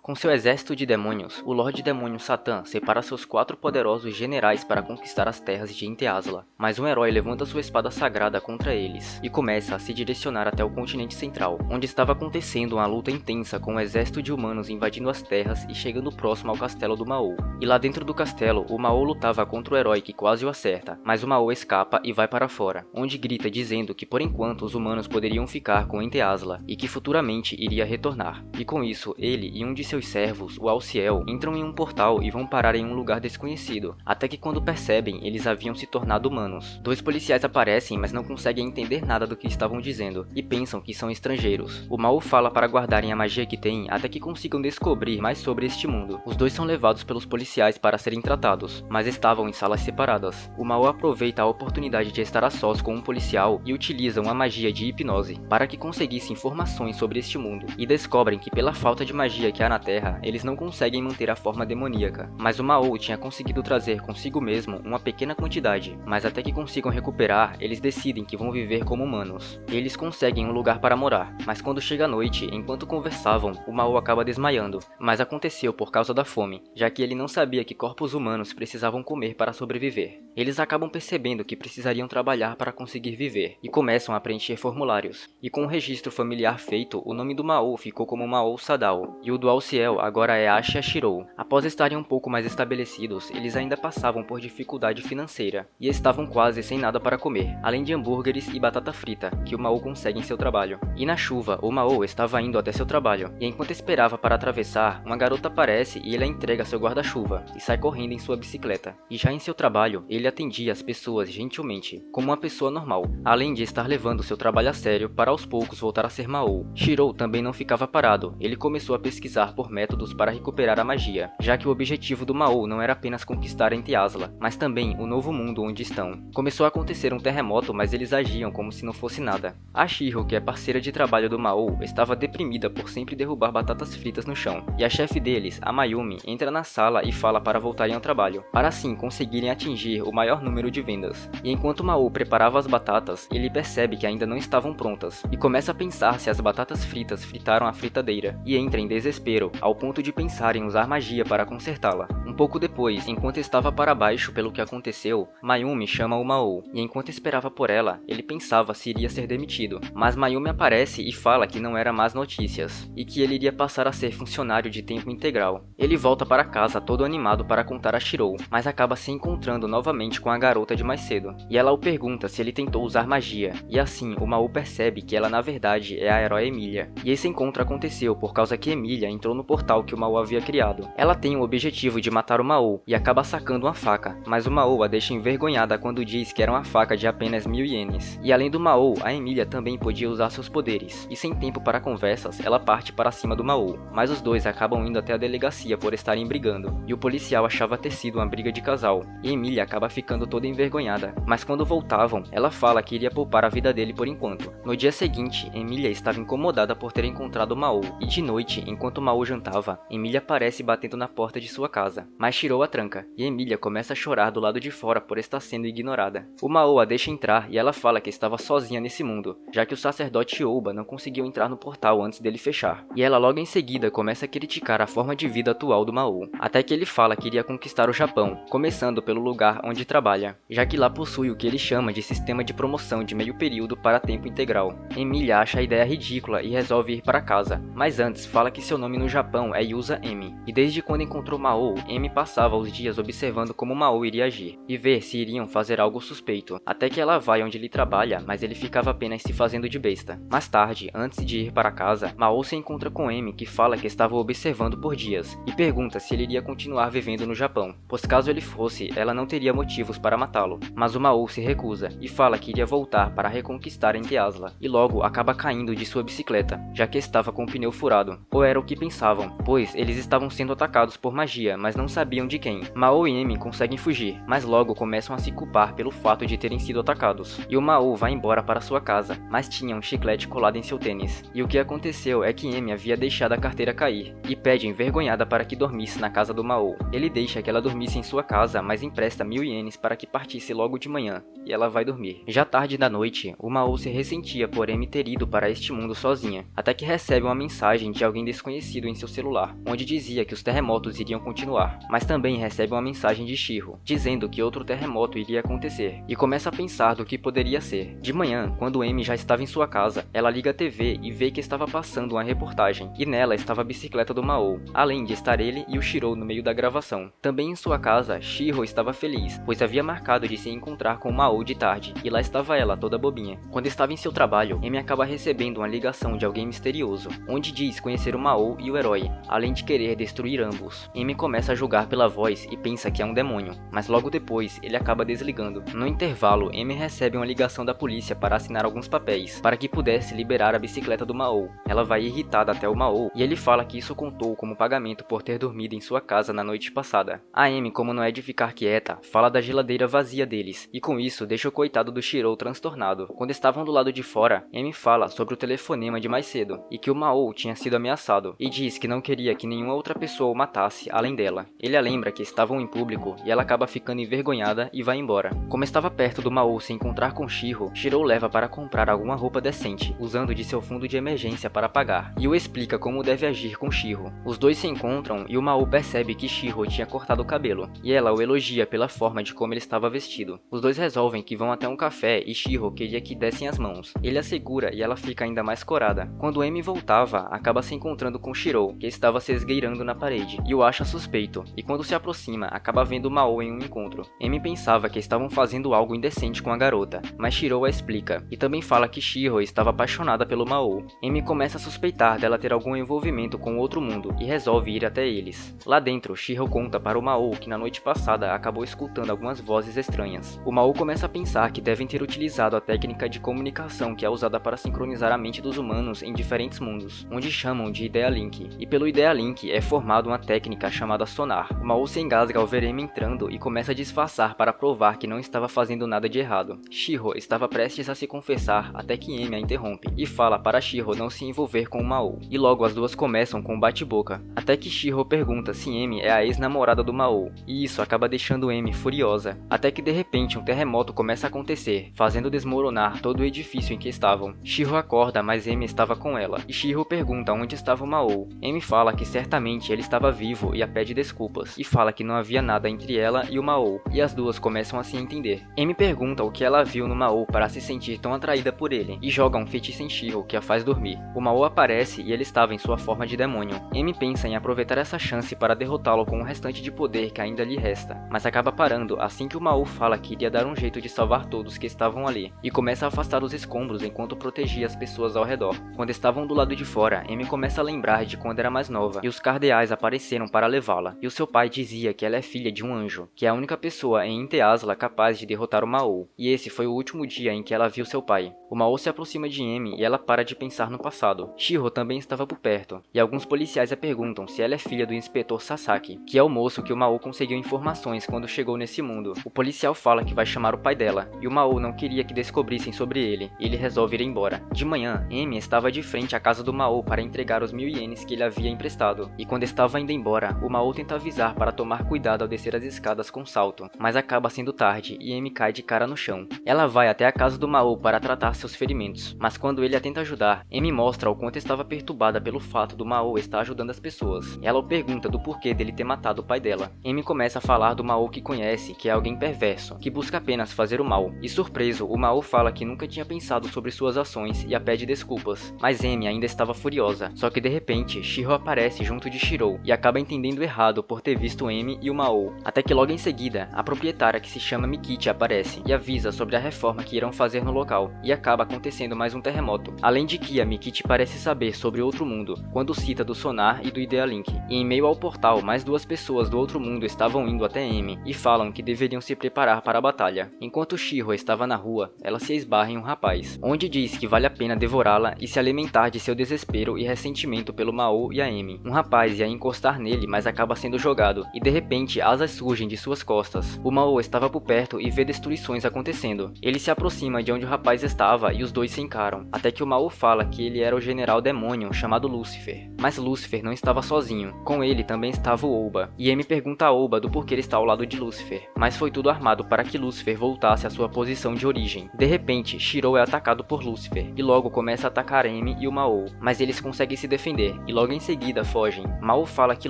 Com seu exército de demônios, o Lorde Demônio Satã separa seus 4 poderosos generais para conquistar as terras de Enteasla, mas um herói levanta sua espada sagrada contra eles e começa a se direcionar até o continente central, onde estava acontecendo uma luta intensa com um exército de humanos invadindo as terras e chegando próximo ao castelo do Maô. E lá dentro do castelo, o Maô lutava contra o herói que quase o acerta, mas o Maô escapa e vai para fora, onde grita dizendo que por enquanto os humanos poderiam ficar com Enteasla e que futuramente iria retornar. E com isso, ele e um de seus servos, o Alciel, entram em um portal e vão parar em um lugar desconhecido, até que quando percebem, eles haviam se tornado humanos. 2 policiais aparecem, mas não conseguem entender nada do que estavam dizendo, e pensam que são estrangeiros. O Maô fala para guardarem a magia que têm até que consigam descobrir mais sobre este mundo. Os 2 são levados pelos policiais para serem tratados, mas estavam em salas separadas. O Maô aproveita a oportunidade de estar a sós com um policial e utiliza uma magia de hipnose para que conseguisse informações sobre este mundo, e descobrem que pela falta de magia que há na Terra, eles não conseguem manter a forma demoníaca, mas o Maô tinha conseguido trazer consigo mesmo uma pequena quantidade, mas até que consigam recuperar, eles decidem que vão viver como humanos. Eles conseguem um lugar para morar, mas quando chega a noite, enquanto conversavam, o Maô acaba desmaiando, mas aconteceu por causa da fome, já que ele não sabia que corpos humanos precisavam comer para sobreviver. Eles acabam percebendo que precisariam trabalhar para conseguir viver, e começam a preencher formulários, e com o registro familiar feito, o nome do Maô ficou como Maô Sadao, e o do Alciel agora é Asha Shirou. Após estarem um pouco mais estabelecidos, eles ainda passavam por dificuldade financeira, e estavam quase sem nada para comer, além de hambúrgueres e batata frita, que o Maô consegue em seu trabalho. E na chuva, o Maô estava indo até seu trabalho, e enquanto esperava para atravessar, uma garota aparece e ele a entrega seu guarda-chuva, e sai correndo em sua bicicleta. E já em seu trabalho, ele atendia as pessoas gentilmente, como uma pessoa normal, além de estar levando seu trabalho a sério para aos poucos voltar a ser Maô. Shirou também não ficava parado, ele começou a pesquisar por métodos para recuperar a magia, já que o objetivo do Maô não era apenas conquistar Enteasla, mas também o novo mundo onde estão. Começou a acontecer um terremoto, mas eles agiam como se não fosse nada. A Shiro, que é parceira de trabalho do Maô, estava deprimida por sempre derrubar batatas fritas no chão, e a chefe deles, a Mayumi, entra na sala e fala para voltarem ao trabalho, para assim conseguirem atingir o maior número de vendas. E enquanto Maô preparava as batatas, ele percebe que ainda não estavam prontas, e começa a pensar se as batatas fritas fritaram a fritadeira, e entra em desespero, ao ponto de pensar em usar magia para consertá-la. Um pouco depois, enquanto estava para baixo pelo que aconteceu, Mayumi chama o Maô, e enquanto esperava por ela, ele pensava se iria ser demitido, mas Mayumi aparece e fala que não era más notícias, e que ele iria passar a ser funcionário de tempo integral. Ele volta para casa todo animado para contar a Shirou, mas acaba se encontrando novamente com a garota de mais cedo, e ela o pergunta se ele tentou usar magia, e assim o Maô percebe que ela na verdade é a herói Emília, e esse encontro aconteceu por causa que Emília entrou no portal que o Maô havia criado. Ela tem o objetivo de matar o Maô e acaba sacando uma faca, mas o Maô a deixa envergonhada quando diz que era uma faca de apenas 1000 ienes. E além do Maô, a Emília também podia usar seus poderes, e sem tempo para conversas, ela parte para cima do Maô, mas os dois acabam indo até a delegacia por estarem brigando, e o policial achava ter sido uma briga de casal, e Emília acaba ficando toda envergonhada, mas quando voltavam, ela fala que iria poupar a vida dele por enquanto. No dia seguinte, Emília estava incomodada por ter encontrado o Maô, e de noite, enquanto o Maô jantava, Emília aparece batendo na porta de sua casa, mas Shirou a tranca, e Emília começa a chorar do lado de fora por estar sendo ignorada. O Maô a deixa entrar e ela fala que estava sozinha nesse mundo, já que o sacerdote Ouba não conseguiu entrar no portal antes dele fechar, e ela logo em seguida começa a criticar a forma de vida atual do Maô, até que ele fala que iria conquistar o Japão, começando pelo lugar onde trabalha, já que lá possui o que ele chama de sistema de promoção de meio período para tempo integral. Emília acha a ideia ridícula e resolve ir para casa, mas antes fala que seu nome no Japão é Yusa Emi, e desde quando encontrou Maô, Emi passava os dias observando como Maô iria agir, e ver se iriam fazer algo suspeito, até que ela vai onde ele trabalha, mas ele ficava apenas se fazendo de besta. Mais tarde, antes de ir para casa, Maô se encontra com Emi, que fala que estava observando por dias, e pergunta se ele iria continuar vivendo no Japão, pois caso ele fosse, ela não teria motivos para matá-lo. Mas o Maô se recusa, e fala que iria voltar para reconquistar Enteasla, e logo acaba caindo de sua bicicleta, já que estava com o pneu furado, ou era o que pensavam, pois eles estavam sendo atacados por magia, mas não sabiam de quem. Maô e Emi conseguem fugir, mas logo começam a se culpar pelo fato de terem sido atacados, e o Maô vai embora para sua casa, mas tinha um chiclete colado em seu tênis, e o que aconteceu é que Emi havia deixado a carteira cair, e pede envergonhada para que dormisse na casa do Maô. Ele deixa que ela dormisse em sua casa, mas empresta 1000 ienes para que partisse logo de manhã, e ela vai dormir. Já tarde da noite, o Maô se ressentia por Emi ter ido para este mundo sozinha, até que recebe uma mensagem de alguém desconhecido em em seu celular, onde dizia que os terremotos iriam continuar, mas também recebe uma mensagem de Shiro, dizendo que outro terremoto iria acontecer, e começa a pensar do que poderia ser. De manhã, quando Amy já estava em sua casa, ela liga a TV e vê que estava passando uma reportagem, e nela estava a bicicleta do Mao, além de estar ele e o Shiro no meio da gravação. Também em sua casa, Shiro estava feliz, pois havia marcado de se encontrar com o Mao de tarde, e lá estava ela toda bobinha. Quando estava em seu trabalho, Amy acaba recebendo uma ligação de alguém misterioso, onde diz conhecer o Mao e o herói, além de querer destruir ambos. Amy começa a julgar pela voz e pensa que é um demônio, mas logo depois ele acaba desligando. No intervalo, Amy recebe uma ligação da polícia para assinar alguns papéis, para que pudesse liberar a bicicleta do Mao. Ela vai irritada até o Mao e ele fala que isso contou como pagamento por ter dormido em sua casa na noite passada. A Amy, como não é de ficar quieta, fala da geladeira vazia deles, e com isso deixa o coitado do Shiro transtornado. Quando estavam do lado de fora, Amy fala sobre o telefonema de mais cedo, e que o Mao tinha sido ameaçado, e diz que não queria que nenhuma outra pessoa o matasse além dela. Ele a lembra que estavam em público, e ela acaba ficando envergonhada e vai embora. Como estava perto do Mao se encontrar com Shiro, Shiro leva para comprar alguma roupa decente, usando de seu fundo de emergência para pagar, e o explica como deve agir com Shiro. Os dois se encontram e o Mao percebe que Shiro tinha cortado o cabelo, e ela o elogia pela forma de como ele estava vestido. Os dois resolvem que vão até um café e Shiro queria que dessem as mãos. Ele a segura e ela fica ainda mais corada. Quando Amy voltava, acaba se encontrando com Shiro, que estava se esgueirando na parede, e o acha suspeito, e quando se aproxima, acaba vendo Mao em um encontro. Amy pensava que estavam fazendo algo indecente com a garota, mas Shiro a explica, e também fala que Shiro estava apaixonada pelo Mao. Amy começa a suspeitar dela ter algum envolvimento com outro mundo, e resolve ir até eles. Lá dentro, Shiro conta para o Mao que na noite passada acabou escutando algumas vozes estranhas. O Mao começa a pensar que devem ter utilizado a técnica de comunicação que é usada para sincronizar a mente dos humanos em diferentes mundos, onde chamam de Idea Link, e pelo Idea Link é formada uma técnica chamada sonar. O Mao se engasga ao ver Amy entrando e começa a disfarçar para provar que não estava fazendo nada de errado. Shiro estava prestes a se confessar até que Amy a interrompe, e fala para Shiro não se envolver com o Mao, e logo as duas começam com um bate-boca, até que Shiro pergunta se Amy é a ex-namorada do Mao, e isso acaba deixando Amy furiosa, até que de repente um terremoto começa a acontecer, fazendo desmoronar todo o edifício em que estavam. Shiro acorda, mas Amy estava com ela, e Shiro pergunta onde estava o Mao. Amy fala que certamente ele estava vivo e a pede desculpas, e fala que não havia nada entre ela e o Mao, e as duas começam a se entender. Amy pergunta o que ela viu no Mao para se sentir tão atraída por ele, e joga um feitiço em Shiro que a faz dormir. O Mao aparece e ele estava em sua forma de demônio. Amy pensa em aproveitar essa chance para derrotá-lo com o restante de poder que ainda lhe resta, mas acaba parando assim que o Mao fala que iria dar um jeito de salvar todos que estavam ali, e começa a afastar os escombros enquanto protegia as pessoas ao redor. Quando estavam do lado de fora, Amy começa a lembrar de quando era mais nova, e os cardeais apareceram para levá-la, e o seu pai dizia que ela é filha de um anjo, que é a única pessoa em Inteasla capaz de derrotar o Mao, e esse foi o último dia em que ela viu seu pai. O Mao se aproxima de Amy e ela para de pensar no passado. Shiro também estava por perto, e alguns policiais a perguntam se ela é filha do inspetor Sasaki, que é o moço que o Mao conseguiu informações quando chegou nesse mundo. O policial fala que vai chamar o pai dela, e o Mao não queria que descobrissem sobre ele, e ele resolve ir embora. De manhã, Amy estava de frente à casa do Mao para entregar os 1000 ienes que ele havia emprestado, e quando estava indo embora, o Mao tenta avisar para tomar cuidado ao descer as escadas com salto, mas acaba sendo tarde e Amy cai de cara no chão. Ela vai até a casa do Mao para tratar seus ferimentos, mas quando ele a tenta ajudar, Amy mostra o quanto estava perturbada pelo fato do Mao estar ajudando as pessoas. Ela o pergunta do porquê dele ter matado o pai dela. Amy começa a falar do Mao que conhece, que é alguém perverso, que busca apenas fazer o mal, e surpreso, o Mao fala que nunca tinha pensado sobre suas ações e a pede desculpas, mas Amy ainda estava furiosa, só que de repente, Shiro aparece junto de Shiro, e acaba entendendo errado por ter visto Amy e o Mao, até que logo em seguida, a proprietária que se chama Mikichi aparece, e avisa sobre a reforma que irão fazer no local, e acaba acontecendo mais um terremoto, além de que a Mikichi parece saber sobre outro mundo, quando cita do sonar e do Idea Link, e em meio ao portal, mais duas pessoas do outro mundo estavam indo até Amy, e falam que deveriam se preparar para a batalha. Enquanto Shiro estava na rua, ela se esbarra em um rapaz, onde diz que vale a pena devorá-la e se alimentar de seu desespero e ressentimento pelo Mao e a Amy. Um rapaz ia encostar nele, mas acaba sendo jogado, e de repente asas surgem de suas costas. O Mao estava por perto e vê destruições acontecendo. Ele se aproxima de onde o rapaz estava e os dois se encaram, até que o Mao fala que ele era o general demônio chamado Lúcifer. Mas Lúcifer não estava sozinho, com ele também estava o Ouba, e Amy pergunta a Ouba do porquê ele está ao lado de Lúcifer, mas foi tudo armado para que Lúcifer voltasse à sua posição de origem. De repente, Shiro é atacado por Lúcifer, e logo começa a atacar Amy e o Mao, mas eles conseguem se defender, e logo logo em seguida fogem. Mao fala que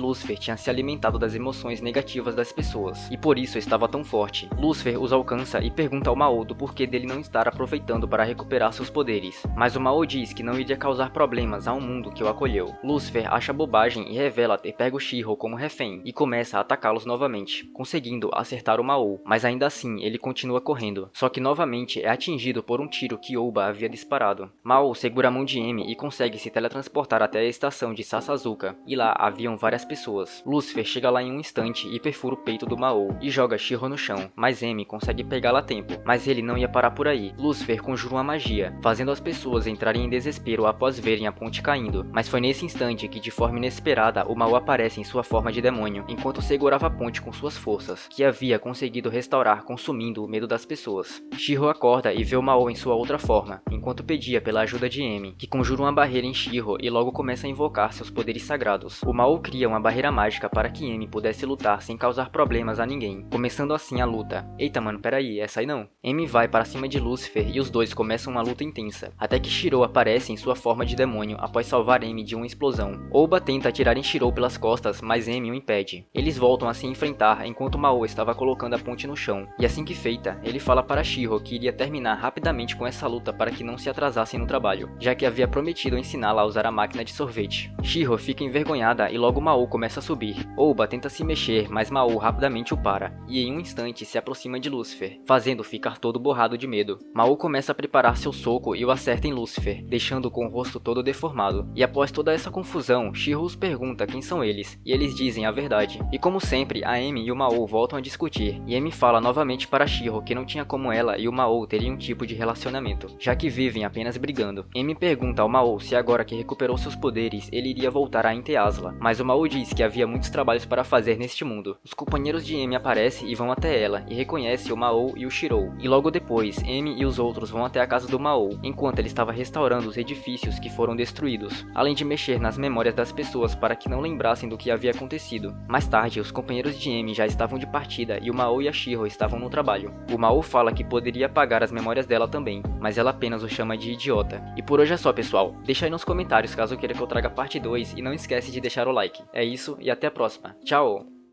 Lucifer tinha se alimentado das emoções negativas das pessoas, e por isso estava tão forte. Lucifer os alcança e pergunta ao Mao do porquê dele não estar aproveitando para recuperar seus poderes, mas o Mao diz que não iria causar problemas a um mundo que o acolheu. Lucifer acha bobagem e revela ter pego Shiro como refém, e começa a atacá-los novamente, conseguindo acertar o Mao, mas ainda assim ele continua correndo, só que novamente é atingido por um tiro que Ouba havia disparado. Mao segura a mão de Emi e consegue se teletransportar até a estação de Sasazuka, e lá haviam várias pessoas. Lucifer chega lá em um instante e perfura o peito do Mao, e joga Shiro no chão, mas Emi consegue pegá-la a tempo, mas ele não ia parar por aí. Lucifer conjura uma magia, fazendo as pessoas entrarem em desespero após verem a ponte caindo, mas foi nesse instante que de forma inesperada o Mao aparece em sua forma de demônio, enquanto segurava a ponte com suas forças, que havia conseguido restaurar consumindo o medo das pessoas. Shiro acorda e vê o Mao em sua outra forma, enquanto pedia pela ajuda de Emi, que conjura uma barreira em Shiro e logo começa a invocar seus poderes sagrados. O Mao cria uma barreira mágica para que Emi pudesse lutar sem causar problemas a ninguém, começando assim a luta. Eita mano, peraí, essa aí não. Emi vai para cima de Lucifer e os dois começam uma luta intensa, até que Shiro aparece em sua forma de demônio após salvar Emi de uma explosão. Ouba tenta atirar em Shiro pelas costas, mas Emi o impede. Eles voltam a se enfrentar enquanto Mao estava colocando a ponte no chão, e assim que feita, ele fala para Shiro que iria terminar rapidamente com essa luta para que não se atrasassem no trabalho, já que havia prometido ensiná-la a usar a máquina de sorvete. Shiro fica envergonhada e logo Mao começa a subir. Ouba tenta se mexer, mas Mao rapidamente o para, e em um instante se aproxima de Lucifer, fazendo ficar todo borrado de medo. Mao começa a preparar seu soco e o acerta em Lucifer, deixando com o rosto todo deformado. E após toda essa confusão, Shiro os pergunta quem são eles, e eles dizem a verdade. E como sempre, a Emi e o Mao voltam a discutir, e Emi fala novamente para Shiro que não tinha como ela e o Mao terem um tipo de relacionamento, já que vivem apenas brigando. Emi pergunta ao Mao se agora que recuperou seus poderes, ele iria voltar a Inteasla, mas o Mao diz que havia muitos trabalhos para fazer neste mundo. Os companheiros de Emi aparecem e vão até ela, e reconhecem o Mao e o Shirou, e logo depois, Emi e os outros vão até a casa do Mao, enquanto ele estava restaurando os edifícios que foram destruídos, além de mexer nas memórias das pessoas para que não lembrassem do que havia acontecido. Mais tarde, os companheiros de Emi já estavam de partida e o Mao e a Shiro estavam no trabalho. O Mao fala que poderia apagar as memórias dela também, mas ela apenas o chama de idiota. E por hoje é só, pessoal. Deixa aí nos comentários caso queira que eu traga parte 2 e não esquece de deixar o like. É isso e até a próxima. Tchau!